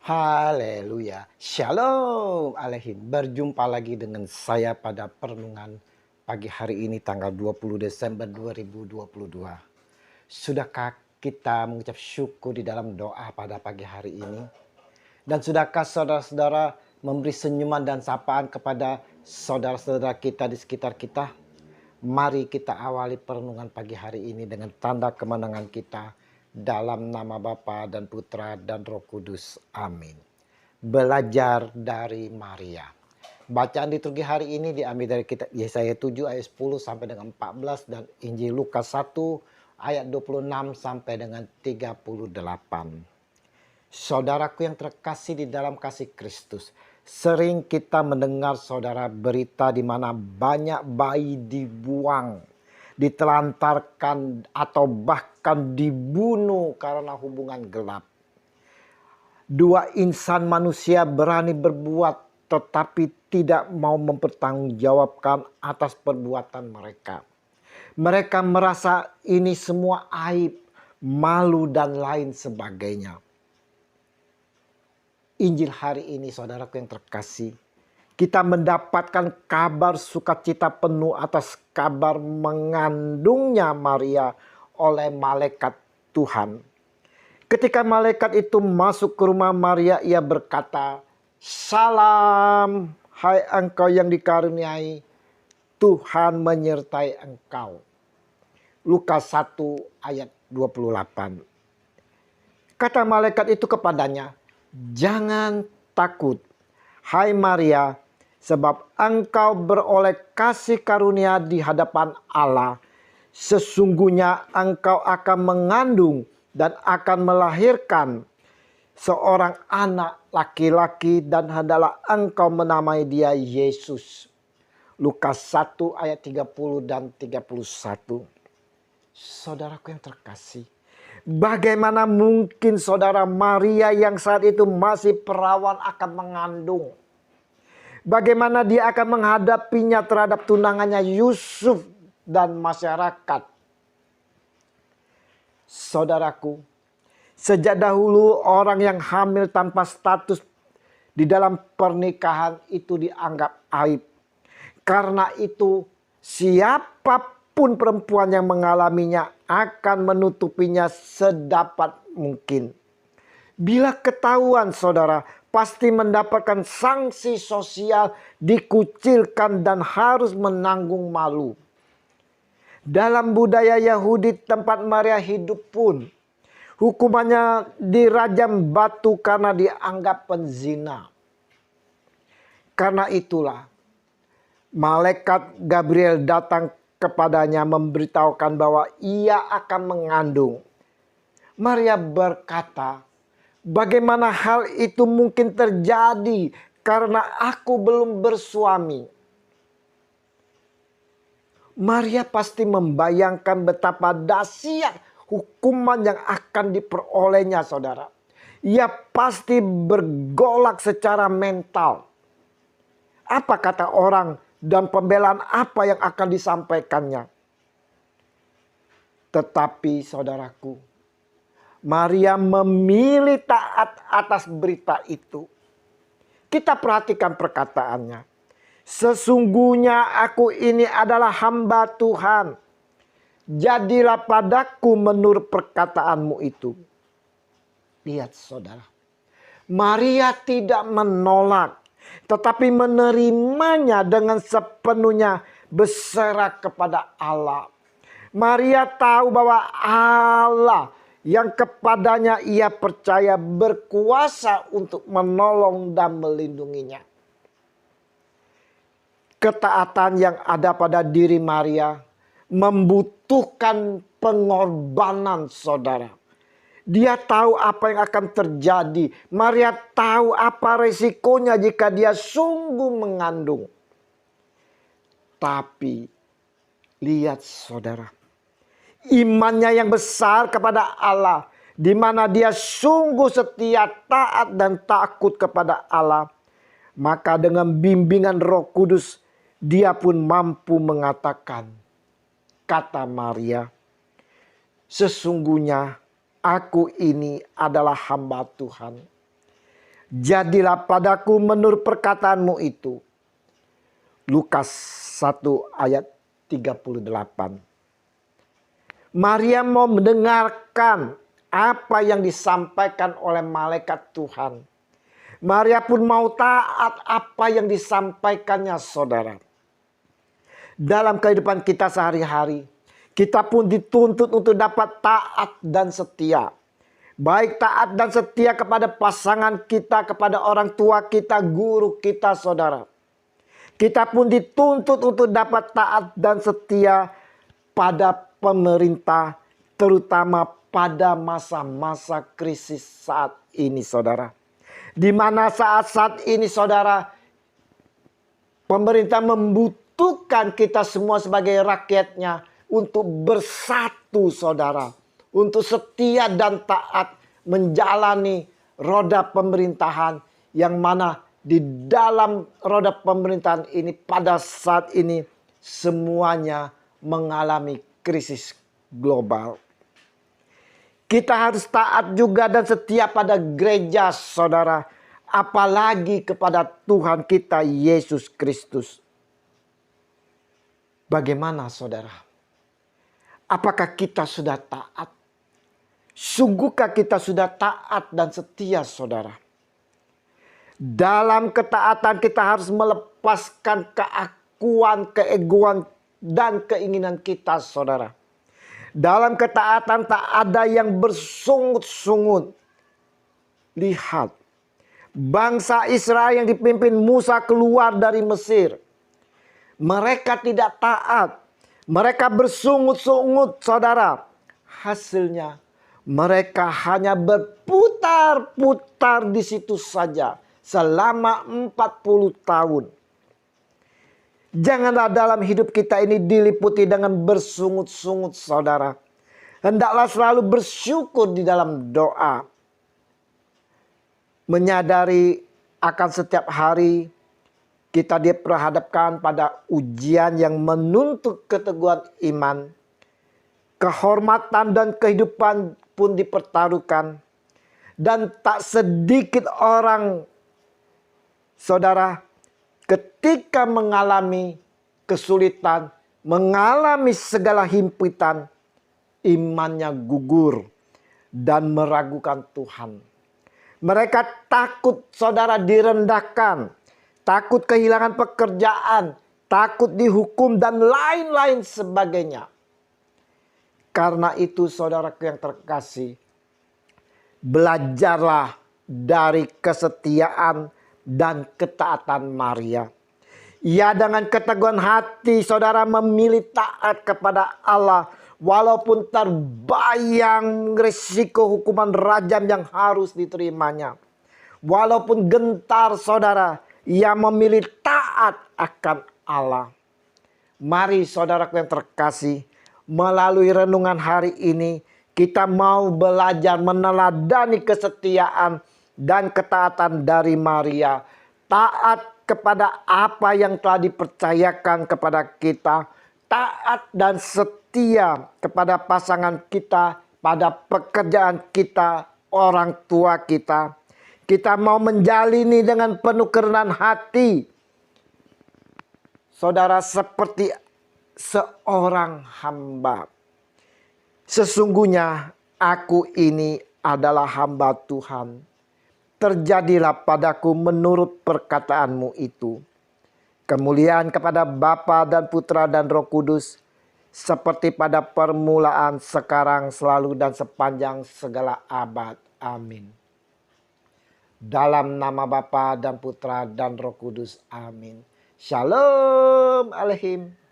Haleluya. Shalom Alehin. Berjumpa lagi dengan saya pada perenungan pagi hari ini tanggal 20 Desember 2022. Sudahkah kita mengucap syukur di dalam doa pada pagi hari ini? Dan sudahkah saudara-saudara memberi senyuman dan sapaan kepada saudara-saudara kita di sekitar kita? Mari kita awali perenungan pagi hari ini dengan tanda kemenangan kita dalam nama Bapa dan Putra dan Roh Kudus. Amin. Belajar dari Maria. Bacaan liturgi hari ini diambil dari kitab Yesaya 7 ayat 10 sampai dengan 14 dan Injil Lukas 1 ayat 26 sampai dengan 38. Saudaraku yang terkasih di dalam kasih Kristus, sering kita mendengar saudara berita di mana banyak bayi dibuang, ditelantarkan atau bahkan dibunuh karena hubungan gelap. Dua insan manusia berani berbuat tetapi tidak mau mempertanggungjawabkan atas perbuatan mereka. Mereka merasa ini semua aib, malu dan lain sebagainya. Injil hari ini saudaraku yang terkasih, kita mendapatkan kabar sukacita penuh atas kabar mengandungnya Maria oleh malaikat Tuhan. Ketika malaikat itu masuk ke rumah Maria, ia berkata, "Salam, hai engkau yang dikaruniai, Tuhan menyertai engkau." Lukas 1 ayat 28. Kata malaikat itu kepadanya, "Jangan takut, hai Maria, sebab engkau beroleh kasih karunia di hadapan Allah. Sesungguhnya engkau akan mengandung dan akan melahirkan seorang anak laki-laki dan hendaklah engkau menamai dia Yesus." Lukas 1 ayat 30 dan 31. Saudaraku yang terkasih, bagaimana mungkin saudara Maria yang saat itu masih perawan akan mengandung? Bagaimana dia akan menghadapinya terhadap tunangannya Yusuf dan masyarakat? Saudaraku, sejak dahulu orang yang hamil tanpa status di dalam pernikahan itu dianggap aib. Karena itu siapapun perempuan yang mengalaminya akan menutupinya sedapat mungkin. Bila ketahuan saudara, pasti mendapatkan sanksi sosial, dikucilkan dan harus menanggung malu. Dalam budaya Yahudi tempat Maria hidup pun, hukumannya dirajam batu karena dianggap penzina. Karena itulah malaikat Gabriel datang kepadanya memberitahukan bahwa ia akan mengandung. Maria berkata, "Bagaimana hal itu mungkin terjadi karena aku belum bersuami?" Maria pasti membayangkan betapa dahsyat hukuman yang akan diperolehnya saudara. Ia pasti bergolak secara mental. Apa kata orang dan pembelaan apa yang akan disampaikannya? Tetapi saudaraku, Maria memilih taat atas berita itu. Kita perhatikan perkataannya. "Sesungguhnya aku ini adalah hamba Tuhan. Jadilah padaku menurut perkataanmu itu." Lihat saudara, Maria tidak menolak, tetapi menerimanya dengan sepenuhnya berserah kepada Allah. Maria tahu bahwa Allah yang kepadanya ia percaya berkuasa untuk menolong dan melindunginya. Ketaatan yang ada pada diri Maria membutuhkan pengorbanan saudara. Dia tahu apa yang akan terjadi. Maria tahu apa resikonya jika dia sungguh mengandung. Tapi lihat saudara, imannya yang besar kepada Allah, di mana dia sungguh setia, taat dan takut kepada Allah. Maka dengan bimbingan Roh Kudus, dia pun mampu mengatakan, kata Maria, "Sesungguhnya aku ini adalah hamba Tuhan. Jadilah padaku menurut perkataanmu itu. Lukas 1 ayat 38. Maria mau mendengarkan apa yang disampaikan oleh malaikat Tuhan. Maria pun mau taat apa yang disampaikannya, saudara. Dalam kehidupan kita sehari-hari, kita pun dituntut untuk dapat taat dan setia. Baik taat dan setia kepada pasangan kita, kepada orang tua kita, guru kita, saudara. Kita pun dituntut untuk dapat taat dan setia pada pemerintah, terutama pada masa-masa krisis saat ini, saudara. Di mana saat-saat ini, saudara, pemerintah membutuhkan kita semua sebagai rakyatnya untuk bersatu, saudara. Untuk setia dan taat menjalani roda pemerintahan, yang mana di dalam roda pemerintahan ini pada saat ini semuanya mengalami krisis global. Kita harus taat juga dan setia pada gereja, saudara. Apalagi kepada Tuhan kita Yesus Kristus. Bagaimana, saudara? Apakah kita sudah taat? Sungguhkah kita sudah taat dan setia, saudara? Dalam ketaatan kita harus melepaskan keakuan, keegoan, dan keinginan kita, saudara. Dalam ketaatan tak ada yang bersungut-sungut. Lihat, bangsa Israel yang dipimpin Musa keluar dari Mesir. Mereka tidak taat. Mereka bersungut-sungut, saudara. Hasilnya mereka hanya berputar-putar di situ saja selama 40 tahun. Janganlah dalam hidup kita ini diliputi dengan bersungut-sungut, saudara. Hendaklah selalu bersyukur di dalam doa. Menyadari akan setiap hari kita diperhadapkan pada ujian yang menuntut keteguhan iman. Kehormatan dan kehidupan pun dipertaruhkan. Dan tak sedikit orang, saudara, ketika mengalami kesulitan, mengalami segala himpitan, imannya gugur dan meragukan Tuhan. Mereka takut, saudara, direndahkan, takut kehilangan pekerjaan, takut dihukum, dan lain-lain sebagainya. Karena itu, saudaraku yang terkasih, belajarlah dari kesetiaan dan ketaatan Maria. Ia dengan keteguhan hati, saudara, memilih taat kepada Allah. Walaupun terbayang risiko hukuman rajam yang harus diterimanya. Walaupun gentar, saudara, ia memilih taat akan Allah. Mari, saudaraku yang terkasih, melalui renungan hari ini, kita mau belajar meneladani kesetiaan dan ketaatan dari Maria. Taat kepada apa yang telah dipercayakan kepada kita. Taat dan setia kepada pasangan kita, pada pekerjaan kita, orang tua kita. Kita mau menjalini dengan penuh kerendahan hati, saudara, seperti seorang hamba. Sesungguhnya aku ini adalah hamba Tuhan. Terjadilah padaku menurut perkataanmu itu. Kemuliaan kepada Bapa dan Putra dan Roh Kudus, seperti pada permulaan, sekarang, selalu, dan sepanjang segala abad. Amin. Dalam nama Bapa dan Putra dan Roh Kudus. Amin. Shalom Aleihim.